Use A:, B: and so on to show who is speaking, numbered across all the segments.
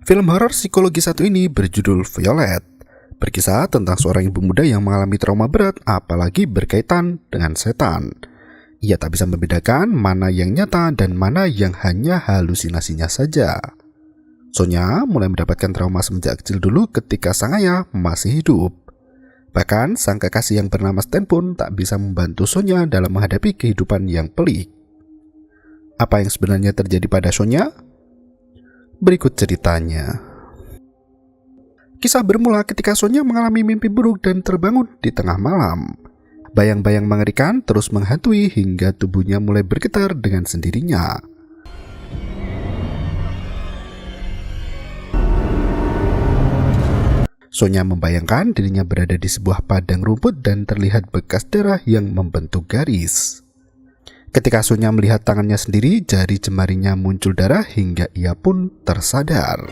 A: Film horor psikologi satu ini berjudul Violet. Berkisah tentang seorang ibu muda yang mengalami trauma berat, apalagi berkaitan dengan setan. Ia tak bisa membedakan mana yang nyata dan mana yang hanya halusinasinya saja. Sonya mulai mendapatkan trauma semenjak kecil dulu ketika sang ayah masih hidup. Bahkan sang kekasih yang bernama Stan pun tak bisa membantu Sonya dalam menghadapi kehidupan yang pelik. Apa yang sebenarnya terjadi pada Sonya? Berikut ceritanya. Kisah bermula ketika Sonya mengalami mimpi buruk dan terbangun di tengah malam. Bayang-bayang mengerikan terus menghantui hingga tubuhnya mulai bergetar dengan sendirinya. Sonya membayangkan dirinya berada di sebuah padang rumput dan terlihat bekas darah yang membentuk garis. Ketika Sonya melihat tangannya sendiri, jari jemarinya muncul darah hingga ia pun tersadar.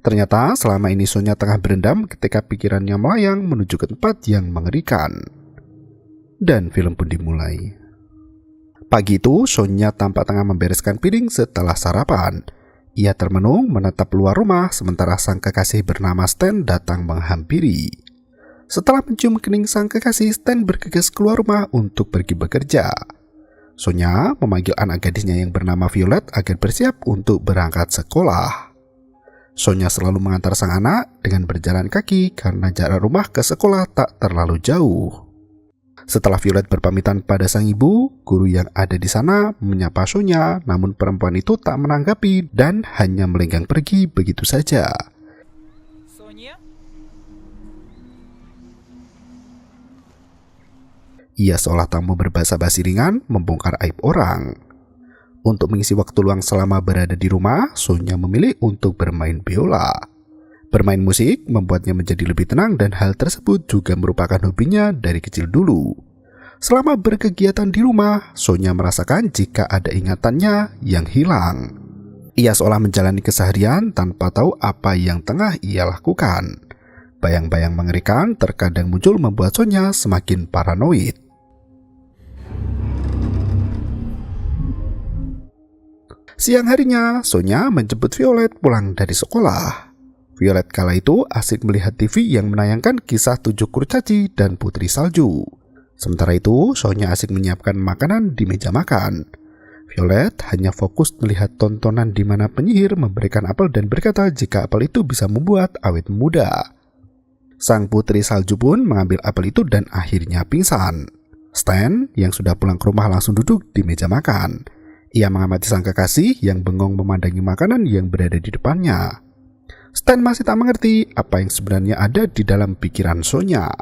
A: Ternyata selama ini Sonya tengah berendam ketika pikirannya melayang menuju ke tempat yang mengerikan. Dan film pun dimulai. Pagi itu Sonya tampak tengah membereskan piring setelah sarapan. Ia termenung menatap luar rumah sementara sang kekasih bernama Stan datang menghampiri. Setelah mencium kening sang kekasih, Stan bergegas keluar rumah untuk pergi bekerja. Sonya memanggil anak gadisnya yang bernama Violet agar bersiap untuk berangkat sekolah. Sonya selalu mengantar sang anak dengan berjalan kaki karena jarak rumah ke sekolah tak terlalu jauh. Setelah Violet berpamitan pada sang ibu, guru yang ada di sana menyapa Sonya, namun perempuan itu tak menanggapi dan hanya melenggang pergi begitu saja.
B: Sonya?
A: Ia seolah tak mau berbahasa basi ringan membongkar aib orang. Untuk mengisi waktu luang selama berada di rumah, Sonya memilih untuk bermain biola. Bermain musik membuatnya menjadi lebih tenang dan hal tersebut juga merupakan hobinya dari kecil dulu. Selama berkegiatan di rumah, Sonya merasakan jika ada ingatannya yang hilang. Ia seolah menjalani keseharian tanpa tahu apa yang tengah ia lakukan. Bayang-bayang mengerikan terkadang muncul membuat Sonya semakin paranoid. Siang harinya, Sonya menjemput Violet pulang dari sekolah. Violet kala itu asik melihat TV yang menayangkan kisah 7 kurcaci dan putri salju. Sementara itu, Sonya asik menyiapkan makanan di meja makan. Violet hanya fokus melihat tontonan di mana penyihir memberikan apel dan berkata jika apel itu bisa membuat awet muda. Sang putri salju pun mengambil apel itu dan akhirnya pingsan. Stan yang sudah pulang ke rumah langsung duduk di meja makan. Ia mengamati sang kekasih yang bengong memandangi makanan yang berada di depannya. Stan masih tak mengerti apa yang sebenarnya ada di dalam pikiran Sonya.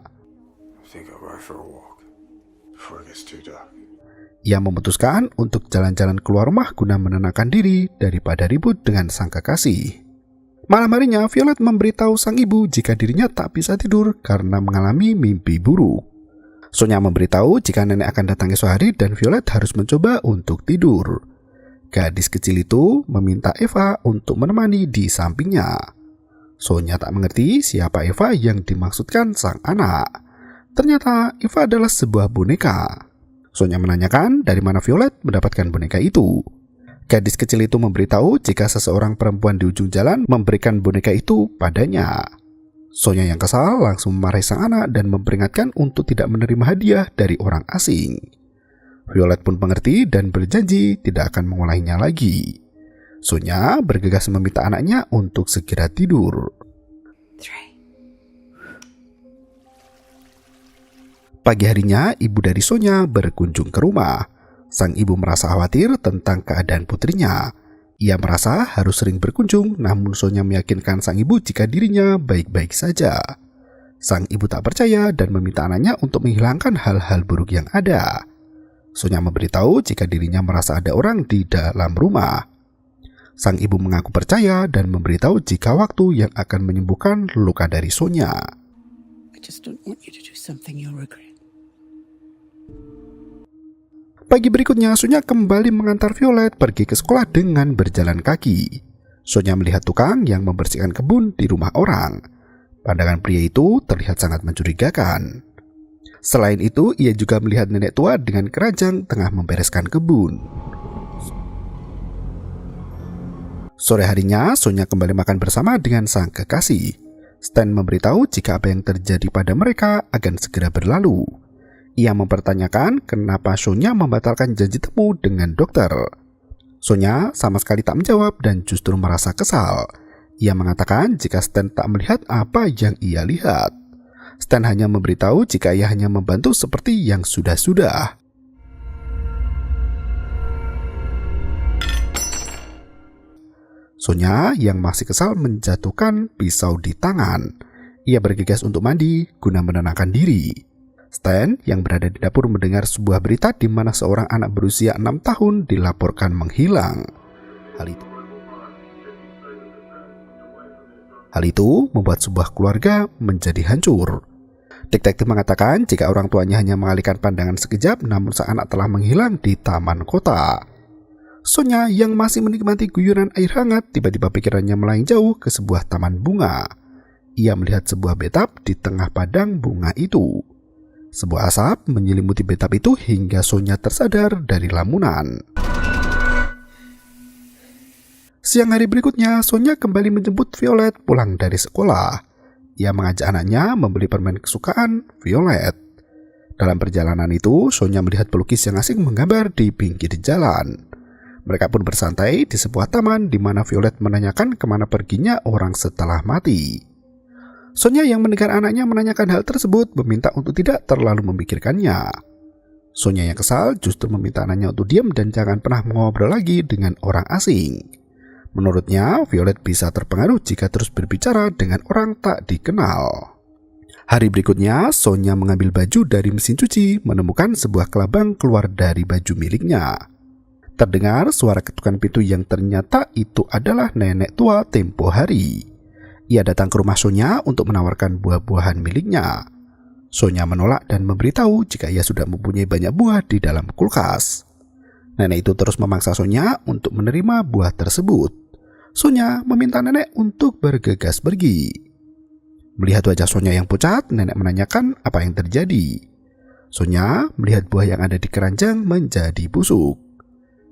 A: Ia memutuskan untuk jalan-jalan keluar rumah guna menenangkan diri daripada ribut dengan sang kekasih. Malam harinya, Violet memberitahu sang ibu jika dirinya tak bisa tidur karena mengalami mimpi buruk. Sonya memberitahu jika nenek akan datang esok hari dan Violet harus mencoba untuk tidur. Gadis kecil itu meminta Eva untuk menemani di sampingnya. Sonya tak mengerti siapa Eva yang dimaksudkan sang anak. Ternyata Eva adalah sebuah boneka. Sonya menanyakan dari mana Violet mendapatkan boneka itu. Gadis kecil itu memberitahu jika seseorang perempuan di ujung jalan memberikan boneka itu padanya. Sonya yang kesal langsung memarahi sang anak dan memperingatkan untuk tidak menerima hadiah dari orang asing. Violet pun mengerti dan berjanji tidak akan mengulanginya lagi. Sonya bergegas meminta anaknya untuk segera tidur. Pagi harinya, ibu dari Sonya berkunjung ke rumah. Sang ibu merasa khawatir tentang keadaan putrinya. Ia merasa harus sering berkunjung, namun Sonya meyakinkan sang ibu jika dirinya baik-baik saja. Sang ibu tak percaya dan meminta anaknya untuk menghilangkan hal-hal buruk yang ada. Sonya memberitahu jika dirinya merasa ada orang di dalam rumah. Sang ibu mengaku percaya dan memberitahu jika waktu yang akan menyembuhkan luka dari Sonya.
C: I just don't want you to do something you'll regret.
A: Pagi berikutnya, Sonya kembali mengantar Violet pergi ke sekolah dengan berjalan kaki. Sonya melihat tukang yang membersihkan kebun di rumah orang. Pandangan pria itu terlihat sangat mencurigakan. Selain itu, ia juga melihat nenek tua dengan keranjang tengah membereskan kebun. Sore harinya, Sonya kembali makan bersama dengan sang kekasih. Stan memberitahu jika apa yang terjadi pada mereka akan segera berlalu. Ia mempertanyakan kenapa Sonya membatalkan janji temu dengan dokter. Sonya sama sekali tak menjawab dan justru merasa kesal. Ia mengatakan jika Stan tak melihat apa yang ia lihat. Stan hanya memberitahu jika ia hanya membantu seperti yang sudah-sudah. Sonya yang masih kesal menjatuhkan pisau di tangan. Ia bergegas untuk mandi guna menenangkan diri. Stan yang berada di dapur mendengar sebuah berita di mana seorang anak berusia 6 tahun dilaporkan menghilang. Hal itu membuat sebuah keluarga menjadi hancur. Detektif mengatakan jika orang tuanya hanya mengalihkan pandangan sekejap namun sang anak telah menghilang di taman kota. Sonya yang masih menikmati guyuran air hangat tiba-tiba pikirannya melayang jauh ke sebuah taman bunga. Ia melihat sebuah betap di tengah padang bunga itu. Sebuah asap menyelimuti betap itu hingga Sonya tersadar dari lamunan. Siang hari berikutnya, Sonya kembali menjemput Violet pulang dari sekolah. Ia mengajak anaknya membeli permen kesukaan Violet. Dalam perjalanan itu, Sonya melihat pelukis yang asing menggambar di pinggir jalan. Mereka pun bersantai di sebuah taman di mana Violet menanyakan kemana perginya orang setelah mati. Sonya yang mendengar anaknya menanyakan hal tersebut meminta untuk tidak terlalu memikirkannya. Sonya yang kesal justru meminta anaknya untuk diam dan jangan pernah mengobrol lagi dengan orang asing. Menurutnya, Violet bisa terpengaruh jika terus berbicara dengan orang tak dikenal. Hari berikutnya, Sonya mengambil baju dari mesin cuci menemukan sebuah kelabang keluar dari baju miliknya. Terdengar suara ketukan pintu yang ternyata itu adalah nenek tua tempo hari. Ia datang ke rumah Sonya untuk menawarkan buah-buahan miliknya. Sonya menolak dan memberitahu jika ia sudah mempunyai banyak buah di dalam kulkas. Nenek itu terus memaksa Sonya untuk menerima buah tersebut. Sonya meminta nenek untuk bergegas pergi. Melihat wajah Sonya yang pucat, nenek menanyakan apa yang terjadi. Sonya melihat buah yang ada di keranjang menjadi busuk.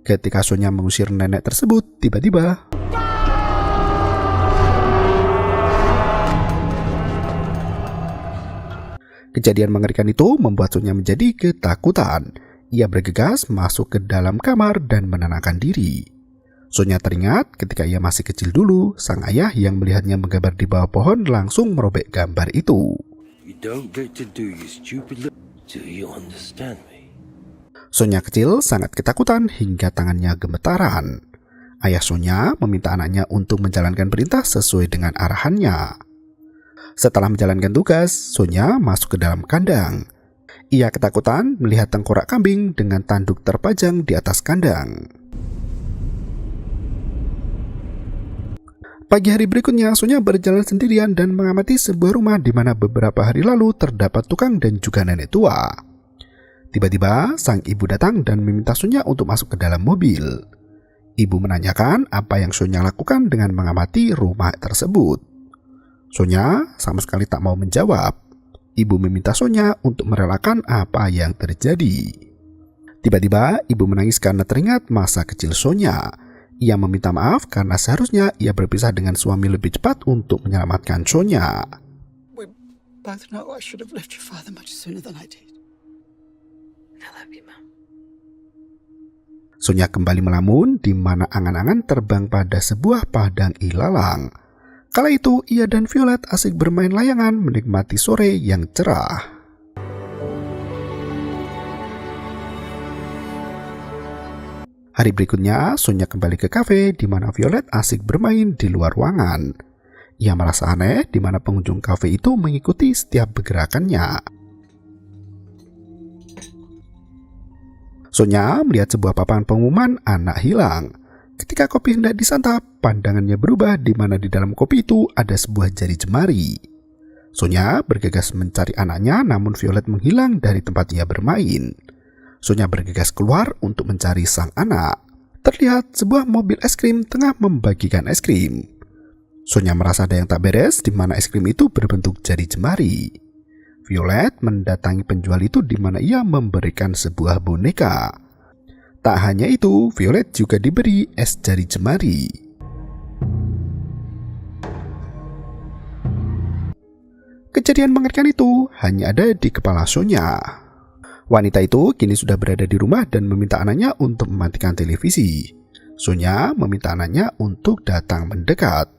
A: Ketika Sonya mengusir nenek tersebut, tiba-tiba kejadian mengerikan itu membuat Sonya menjadi ketakutan. Ia bergegas masuk ke dalam kamar dan menenangkan diri. Sonya teringat ketika ia masih kecil dulu, sang ayah yang melihatnya menggambar di bawah pohon langsung merobek gambar itu.
D: You don't get to do your stupid do you understand me?
A: Sonya kecil sangat ketakutan hingga tangannya gemetaran. Ayah Sonya meminta anaknya untuk menjalankan perintah sesuai dengan arahannya. Setelah menjalankan tugas, Sonya masuk ke dalam kandang. Ia ketakutan melihat tengkorak kambing dengan tanduk terpajang di atas kandang. Pagi hari berikutnya, Sonya berjalan sendirian dan mengamati sebuah rumah di mana beberapa hari lalu terdapat tukang dan juga nenek tua. Tiba-tiba, sang ibu datang dan meminta Sonya untuk masuk ke dalam mobil. Ibu menanyakan apa yang Sonya lakukan dengan mengamati rumah tersebut. Sonya sama sekali tak mau menjawab. Ibu meminta Sonya untuk merelakan apa yang terjadi. Tiba-tiba, ibu menangis karena teringat masa kecil Sonya. Ia meminta maaf karena seharusnya ia berpisah dengan suami lebih cepat untuk menyelamatkan Sonya.
C: We both know I should have left your father much sooner than I did. I love you, Mom.
A: Sonya kembali melamun di mana angan-angan terbang pada sebuah padang ilalang. Kala itu ia dan Violet asik bermain layangan menikmati sore yang cerah. Hari berikutnya, Sonya kembali ke kafe di mana Violet asik bermain di luar ruangan. Ia merasa aneh di mana pengunjung kafe itu mengikuti setiap pergerakannya. Sonya melihat sebuah papan pengumuman anak hilang. Ketika kopi hendak disantap, pandangannya berubah di mana di dalam kopi itu ada sebuah jari jemari. Sonya bergegas mencari anaknya namun Violet menghilang dari tempat ia bermain. Sonya bergegas keluar untuk mencari sang anak. Terlihat sebuah mobil es krim tengah membagikan es krim. Sonya merasa ada yang tak beres di mana es krim itu berbentuk jari jemari. Violet mendatangi penjual itu di mana ia memberikan sebuah boneka. Tak hanya itu, Violet juga diberi es jari jemari. Kejadian mengerikan itu hanya ada di kepala Sonya. Wanita itu kini sudah berada di rumah dan meminta anaknya untuk mematikan televisi. Sonya meminta anaknya untuk datang mendekat.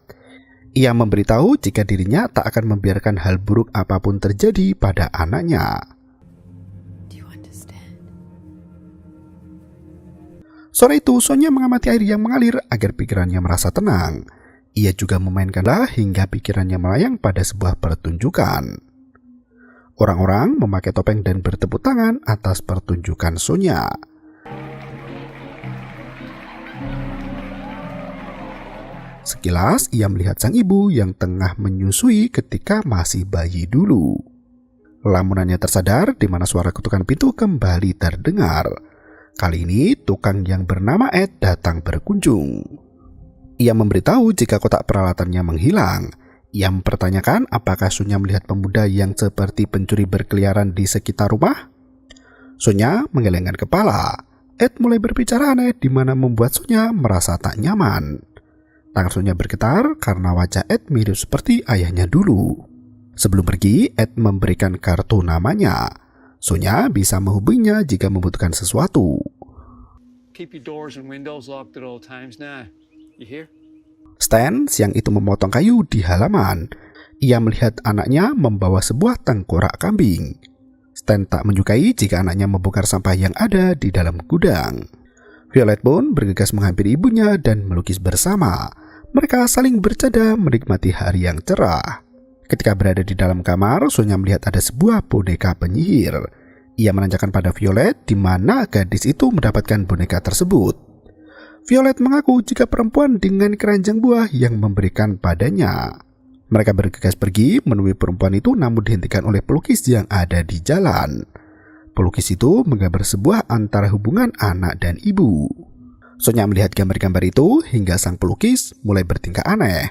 A: Ia memberitahu jika dirinya tak akan membiarkan hal buruk apapun terjadi pada anaknya.
C: Do you understand?
A: Sore itu, Sonya mengamati air yang mengalir agar pikirannya merasa tenang. Ia juga memainkanlah hingga pikirannya melayang pada sebuah pertunjukan. Orang-orang memakai topeng dan bertepuk tangan atas pertunjukan Sonya. Sekilas, ia melihat sang ibu yang tengah menyusui ketika masih bayi dulu. Lamunannya tersadar di mana suara ketukan pintu kembali terdengar. Kali ini, tukang yang bernama Ed datang berkunjung. Ia memberitahu jika kotak peralatannya menghilang. Ia mempertanyakan apakah Sonya melihat pemuda yang seperti pencuri berkeliaran di sekitar rumah. Sonya menggelengkan kepala. Ed mulai berbicara aneh di mana membuat Sonya merasa tak nyaman. Tangan Sonya bergetar karena wajah Ed mirip seperti ayahnya dulu. Sebelum pergi, Ed memberikan kartu namanya. Sonya bisa menghubunginya jika membutuhkan sesuatu.
E: Keep your doors and windows locked at all times now. You hear?
A: Stan siang itu memotong kayu di halaman. Ia melihat anaknya membawa sebuah tengkorak kambing. Stan tak menyukai jika anaknya membongkar sampah yang ada di dalam gudang. Violet pun bergegas menghampiri ibunya dan melukis bersama. Mereka saling bercanda menikmati hari yang cerah. Ketika berada di dalam kamar, Sonya melihat ada sebuah boneka penyihir. Ia menanyakan pada Violet di mana gadis itu mendapatkan boneka tersebut. Violet mengaku jika perempuan dengan keranjang buah yang memberikan padanya. Mereka bergegas pergi menemui perempuan itu namun dihentikan oleh pelukis yang ada di jalan. Pelukis itu menggambar sebuah antara hubungan anak dan ibu. Sonya melihat gambar-gambar itu hingga sang pelukis mulai bertingkah aneh.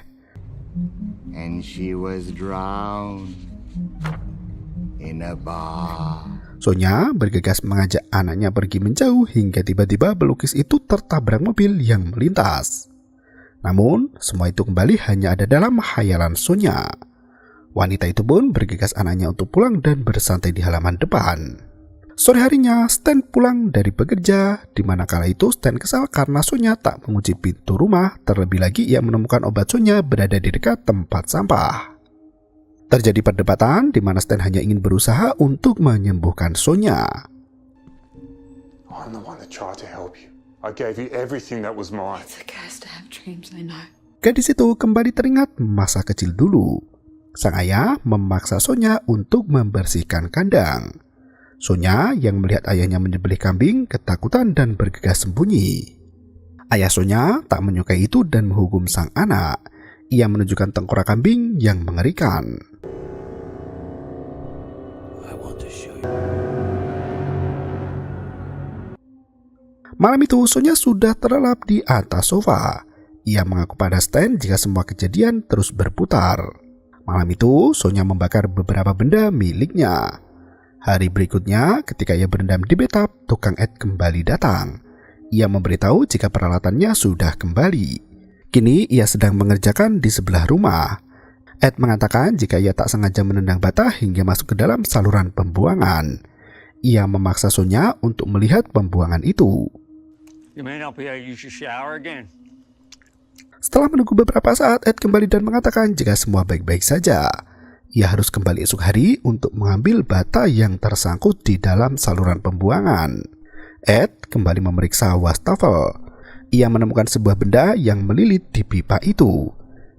F: And she was drowned in a bar.
A: Sonya bergegas mengajak anaknya pergi menjauh hingga tiba-tiba pelukis itu tertabrak mobil yang melintas. Namun, semua itu kembali hanya ada dalam khayalan Sonya. Wanita itu pun bergegas anaknya untuk pulang dan bersantai di halaman depan. Sore harinya, Stan pulang dari bekerja, di mana kala itu Stan kesal karena Sonya tak mengunci pintu rumah, terlebih lagi ia menemukan obat Sonya berada di dekat tempat sampah. Terjadi perdebatan di mana Stan hanya ingin berusaha untuk menyembuhkan Sonya.
G: I'm the one that tried to help you. I gave you everything that was mine.
C: It's a curse to have dreams, I know.
A: Gadis itu kembali teringat masa kecil dulu. Sang ayah memaksa Sonya untuk membersihkan kandang. Sonya yang melihat ayahnya menyembelih kambing ketakutan dan bergegas sembunyi. Ayah Sonya tak menyukai itu dan menghukum sang anak. Ia menunjukkan tengkorak kambing yang mengerikan. Malam itu Sonya sudah terlelap di atas sofa. Ia mengaku pada Stan jika semua kejadian terus berputar. Malam itu Sonya membakar beberapa benda miliknya. Hari berikutnya ketika ia berendam di bathtub, tukang Ed kembali datang. Ia memberitahu jika peralatannya sudah kembali. Kini ia sedang mengerjakan di sebelah rumah. Ed mengatakan jika ia tak sengaja menendang bata hingga masuk ke dalam saluran pembuangan. Ia memaksa Sonya untuk melihat pembuangan itu.
E: You may not be able to use your shower again.
A: Setelah menunggu beberapa saat, Ed kembali dan mengatakan jika semua baik-baik saja. Ia harus kembali esok hari untuk mengambil bata yang tersangkut di dalam saluran pembuangan. Ed kembali memeriksa wastafel. Ia menemukan sebuah benda yang melilit di pipa itu.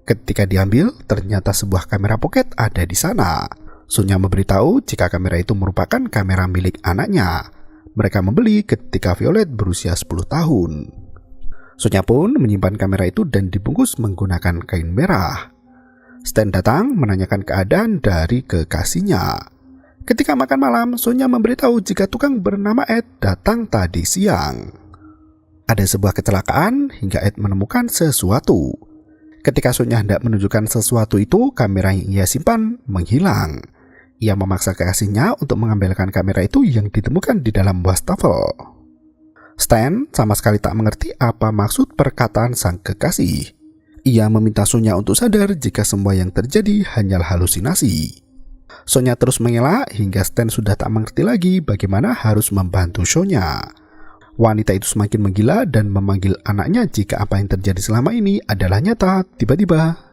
A: Ketika diambil, ternyata sebuah kamera pocket ada di sana. Sonya memberitahu jika kamera itu merupakan kamera milik anaknya. Mereka membeli ketika Violet berusia 10 tahun. Sonya pun menyimpan kamera itu dan dibungkus menggunakan kain merah. Stan datang menanyakan keadaan dari kekasihnya. Ketika makan malam, Sonya memberitahu jika tukang bernama Ed datang tadi siang. Ada sebuah kecelakaan hingga Ed menemukan sesuatu. Ketika Sonya hendak menunjukkan sesuatu itu, kamera yang ia simpan menghilang. Ia memaksa kekasihnya untuk mengambilkan kamera itu yang ditemukan di dalam wastafel. Stan sama sekali tak mengerti apa maksud perkataan sang kekasih. Ia meminta Sonya untuk sadar jika semua yang terjadi hanyalah halusinasi. Sonya terus mengelak hingga Stan sudah tak mengerti lagi bagaimana harus membantu Sonya. Wanita itu semakin menggila dan memanggil anaknya jika apa yang terjadi selama ini adalah nyata. Tiba-tiba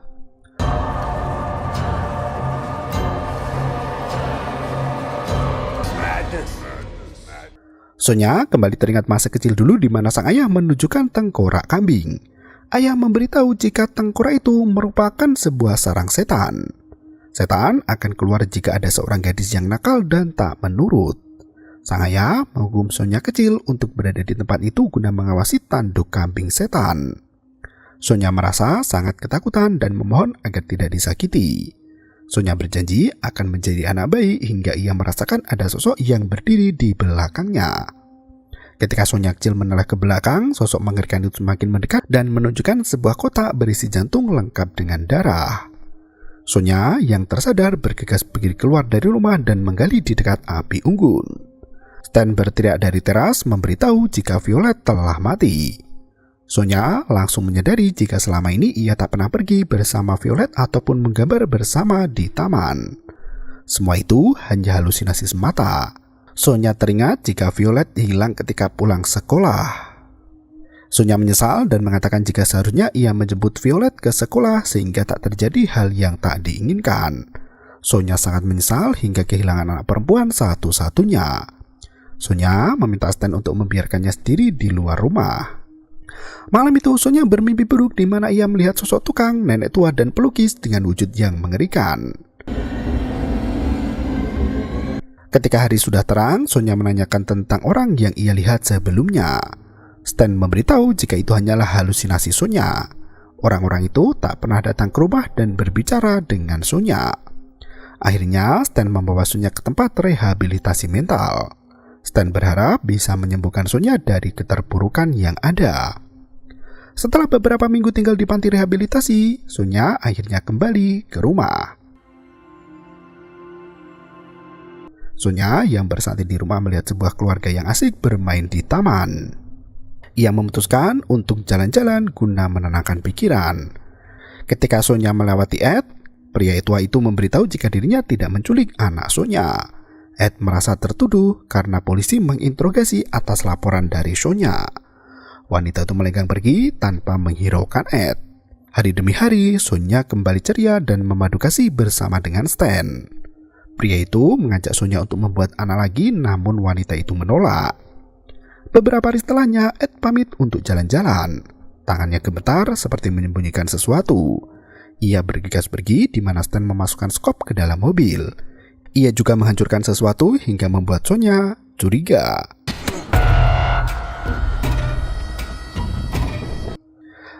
A: Sonya kembali teringat masa kecil dulu di mana sang ayah menunjukkan tengkorak kambing. Ayah memberitahu jika tengkorak itu merupakan sebuah sarang setan. Setan akan keluar jika ada seorang gadis yang nakal dan tak menurut. Sang ayah menghukum Sonya kecil untuk berada di tempat itu guna mengawasi tanduk kambing setan. Sonya merasa sangat ketakutan dan memohon agar tidak disakiti. Sonya berjanji akan menjadi anak baik hingga ia merasakan ada sosok yang berdiri di belakangnya. Ketika Sonya kecil menoleh ke belakang, sosok mengerikan itu semakin mendekat dan menunjukkan sebuah kotak berisi jantung lengkap dengan darah. Sonya yang tersadar bergegas pergi keluar dari rumah dan menggali di dekat api unggun. Stan berteriak dari teras memberitahu jika Violet telah mati. Sonya langsung menyadari jika selama ini ia tak pernah pergi bersama Violet ataupun menggambar bersama di taman. Semua itu hanya halusinasi semata. Sonya teringat jika Violet hilang ketika pulang sekolah. Sonya menyesal dan mengatakan jika seharusnya ia menjemput Violet ke sekolah sehingga tak terjadi hal yang tak diinginkan. Sonya sangat menyesal hingga kehilangan anak perempuan satu-satunya. Sonya meminta Stan untuk membiarkannya sendiri di luar rumah. Malam itu Sonya bermimpi buruk di mana ia melihat sosok tukang, nenek tua dan pelukis dengan wujud yang mengerikan. Ketika hari sudah terang, Sonya menanyakan tentang orang yang ia lihat sebelumnya. Stan memberitahu jika itu hanyalah halusinasi Sonya. Orang-orang itu tak pernah datang ke rumah dan berbicara dengan Sonya. Akhirnya Stan membawa Sonya ke tempat rehabilitasi mental. Stan berharap bisa menyembuhkan Sonya dari keterpurukan yang ada. Setelah beberapa minggu tinggal di panti rehabilitasi, Sonya akhirnya kembali ke rumah. Sonya yang bersantai di rumah melihat sebuah keluarga yang asik bermain di taman. Ia memutuskan untuk jalan-jalan guna menenangkan pikiran. Ketika Sonya melewati Ed, pria tua itu memberitahu jika dirinya tidak menculik anak Sonya. Ed merasa tertuduh karena polisi menginterogasi atas laporan dari Sonya. Wanita itu melenggang pergi tanpa menghiraukan Ed. Hari demi hari, Sonya kembali ceria dan memadu kasih bersama dengan Stan. Pria itu mengajak Sonya untuk membuat anak lagi, namun wanita itu menolak. Beberapa hari setelahnya, Ed pamit untuk jalan-jalan. Tangannya gemetar seperti menyembunyikan sesuatu. Ia bergegas pergi di mana Stan memasukkan skop ke dalam mobil. Ia juga menghancurkan sesuatu hingga membuat Sonya curiga.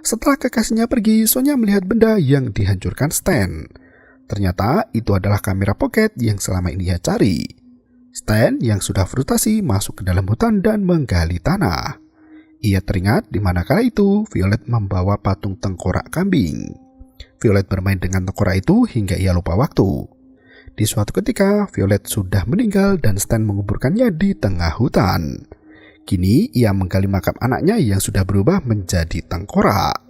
A: Setelah kekasihnya pergi, Sonya melihat benda yang dihancurkan Stan. Ternyata itu adalah kamera pocket yang selama ini ia cari. Stan yang sudah frustasi masuk ke dalam hutan dan menggali tanah. Ia teringat di mana kala itu Violet membawa patung tengkorak kambing. Violet bermain dengan tengkorak itu hingga ia lupa waktu. Di suatu ketika, Violet sudah meninggal dan Stan menguburkannya di tengah hutan. Kini ia menggali makam anaknya yang sudah berubah menjadi tengkorak.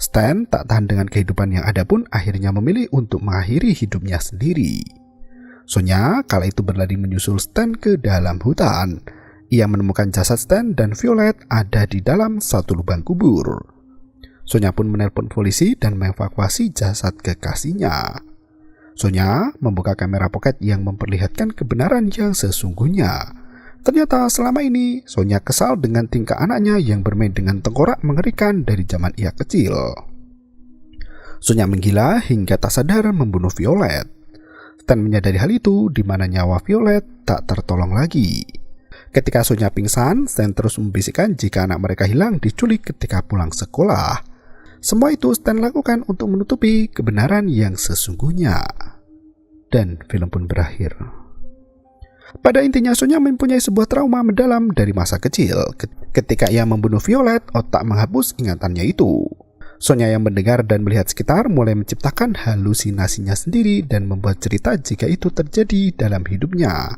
A: Stan tak tahan dengan kehidupan yang ada pun akhirnya memilih untuk mengakhiri hidupnya sendiri. Sonya kala itu berlari menyusul Stan ke dalam hutan. Ia menemukan jasad Stan dan Violet ada di dalam satu lubang kubur. Sonya pun menelpon polisi dan mengevakuasi jasad kekasihnya. Sonya membuka kamera pocket yang memperlihatkan kebenaran yang sesungguhnya. Ternyata selama ini Sonya kesal dengan tingkah anaknya yang bermain dengan tengkorak mengerikan dari zaman ia kecil. Sonya menggila hingga tak sadar membunuh Violet. Stan menyadari hal itu di mana nyawa Violet tak tertolong lagi. Ketika Sonya pingsan, Stan terus membisikkan jika anak mereka hilang diculik ketika pulang sekolah. Semua itu Stan lakukan untuk menutupi kebenaran yang sesungguhnya. Dan film pun berakhir. Pada intinya Sonya mempunyai sebuah trauma mendalam dari masa kecil. Ketika ia membunuh Violet, otak menghapus ingatannya itu. Sonya yang mendengar dan melihat sekitar mulai menciptakan halusinasinya sendiri dan membuat cerita jika itu terjadi dalam hidupnya.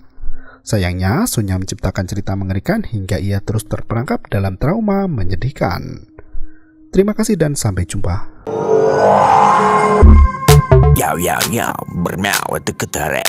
A: Sayangnya, Sonya menciptakan cerita mengerikan hingga ia terus terperangkap dalam trauma menyedihkan. Terima kasih dan sampai jumpa.
H: Yo, yo, yo, bermau, itu ketara.